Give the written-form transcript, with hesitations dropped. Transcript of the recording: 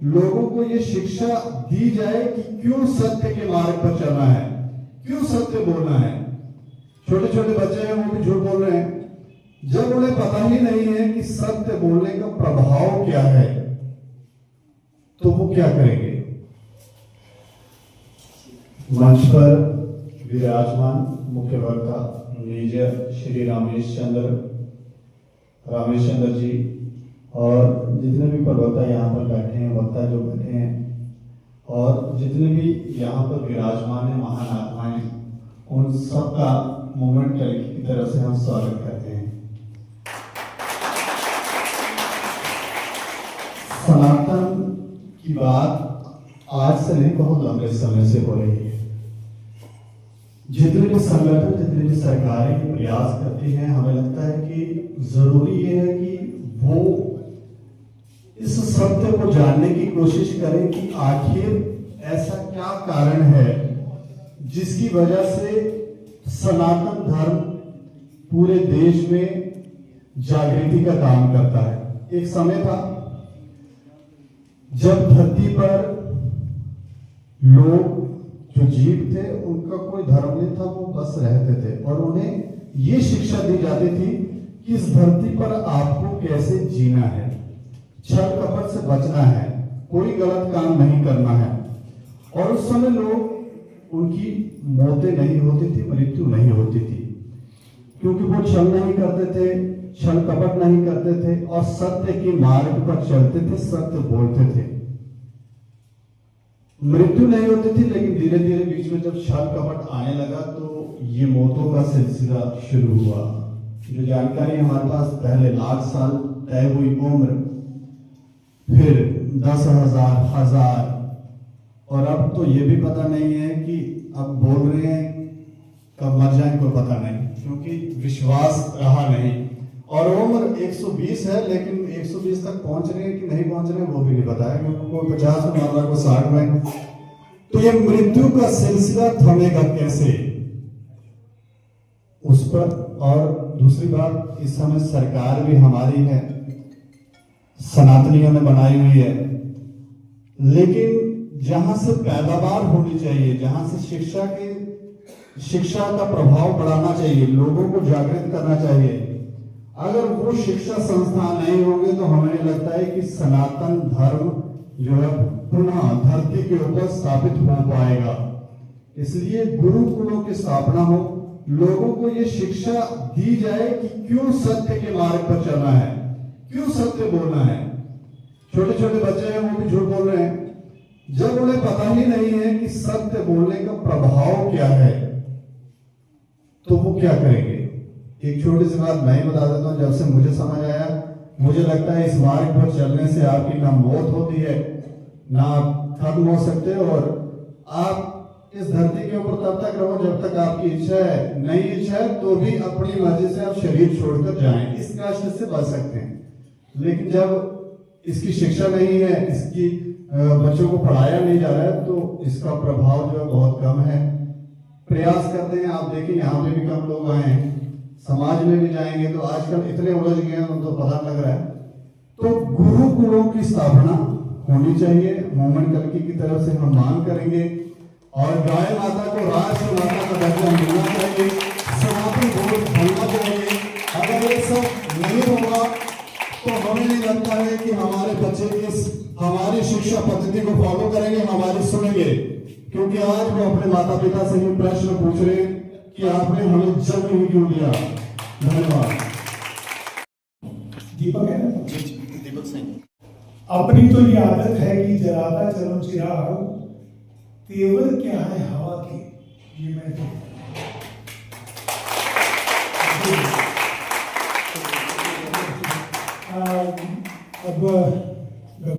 लोगों को ये शिक्षा दी जाए कि क्यों सत्य के मार्ग पर चलना है, क्यों सत्य बोलना है। छोटे छोटे बच्चे हैं, वो भी झूठ बोल रहे हैं। जब उन्हें पता ही नहीं है कि सत्य बोलने का प्रभाव क्या है, तो वो क्या करेंगे। मंच पर विराजमान मुख्य वक्ता मेजर श्री रमेश चंद्र जी और जितने भी प्रवक्ता यहाँ पर बैठे हैं, वक्ता जो बैठे हैं, और जितने भी यहाँ पर विराजमान है महान आत्माएं, उन सबका मूवमेंट कलेक्टिव की तरफ से हम स्वागत करते हैं। सनातन की बात आज से नहीं, बहुत लंबे समय से हो रही है। जितने भी संगठन, जितने भी सरकारें प्रयास करती हैं, हमें लगता है कि जरूरी ये है कि वो इस सत्य को जानने की कोशिश करें कि आखिर ऐसा क्या कारण है जिसकी वजह से सनातन धर्म पूरे देश में जागृति का काम करता है। एक समय था जब धरती पर लोग जो जीव थे उनका कोई धर्म नहीं था, वो बस रहते थे और उन्हें ये शिक्षा दी जाती थी कि इस धरती पर आपको कैसे जीना है, छल कपट से बचना है, कोई गलत काम नहीं करना है। और उस समय लोग, उनकी मौतें नहीं होती थी, मृत्यु नहीं होती थी, क्योंकि वो छल नहीं करते थे, छल कपट नहीं करते थे और सत्य के मार्ग पर चलते थे, सत्य बोलते थे। मृत्यु नहीं होती थी, लेकिन धीरे धीरे बीच में जब छल कपट आने लगा तो ये मौतों का सिलसिला शुरू हुआ। जो जानकारी हमारे पास, पहले लाख साल तय हुई उम्र, फिर 10,000, 1000, और अब तो ये भी पता नहीं है कि अब बोल रहे हैं कब मर जाए, कोई पता नहीं, क्योंकि विश्वास रहा नहीं। और उम्र 120 है, लेकिन 120 तक पहुंच रहे हैं कि नहीं पहुंच रहे हैं वो भी नहीं पता है, क्योंकि कोई 50 में मार रहा, कोई 60 में। तो ये मृत्यु का सिलसिला थमेगा कैसे, उस पर। और दूसरी बात, इस समय सरकार भी हमारी है, सनातनियों ने बनाई हुई है, लेकिन जहां से पैदावार होनी चाहिए, जहां से शिक्षा का प्रभाव बढ़ाना चाहिए, लोगों को जागृत करना चाहिए, अगर वो शिक्षा संस्थान नहीं होंगे तो हमें लगता है कि सनातन धर्म जो है पुनः धरती के ऊपर स्थापित हो पाएगा। इसलिए गुरुकुलों की स्थापना हो, लोगों को ये शिक्षा दी जाए कि क्यों सत्य के मार्ग पर चलना है, क्यों सत्य बोलना है। छोटे छोटे बच्चे हैं, वो भी झूठ बोल रहे हैं। जब उन्हें पता ही नहीं है कि सत्य बोलने का प्रभाव क्या है, तो वो क्या करेंगे। एक छोटी सी बात मैं ही बता देता हूँ। जब से मुझे समझ आया, मुझे लगता है इस मार्ग पर चलने से आपकी ना मौत होती है, ना आप खत्म हो सकते, और आप इस धरती के ऊपर तब तक रहो जब तक आपकी इच्छा है। नहीं इच्छा है तो भी अपनी मर्जी से आप शरीर छोड़कर जाएं, इस कष्ट से बच सकते हैं। लेकिन जब इसकी शिक्षा नहीं है, इसकी बच्चों को पढ़ाया नहीं जा रहा है, तो इसका प्रभाव जो है बहुत कम है। प्रयास करते हैं, आप देखिए यहाँ पे भी कम लोग आए हैं, समाज में भी जाएंगे तो आजकल इतने उलझ गए हैं, उनको पता लग रहा है। तो गुरुकुलों की स्थापना होनी चाहिए, मूवमेंट कल्की की तरफ से हम मांग करेंगे, और गाय माता को राष्ट्र माता का दर्जा मिलना चाहिए, सनातन धर्म बनना चाहिए। अगर ये सब नहीं होगा तो हमें नहीं लगता है कि हमारे बच्चे इस हमारी शिक्षा पद्धति को फॉलो करेंगे, हमारी सुनेंगे। क्योंकि आज वो अपने माता पिता से ही प्रश्न पूछ रहे हैं कि आपने हमें जन्म ही क्यों दिया। धन्यवाद। दीपक है ना? दीपक सिंह। अपनी तो ये आदत है कि जलाता चलो चिराग, तेवर क्या है हवा की, ये मैं तो अब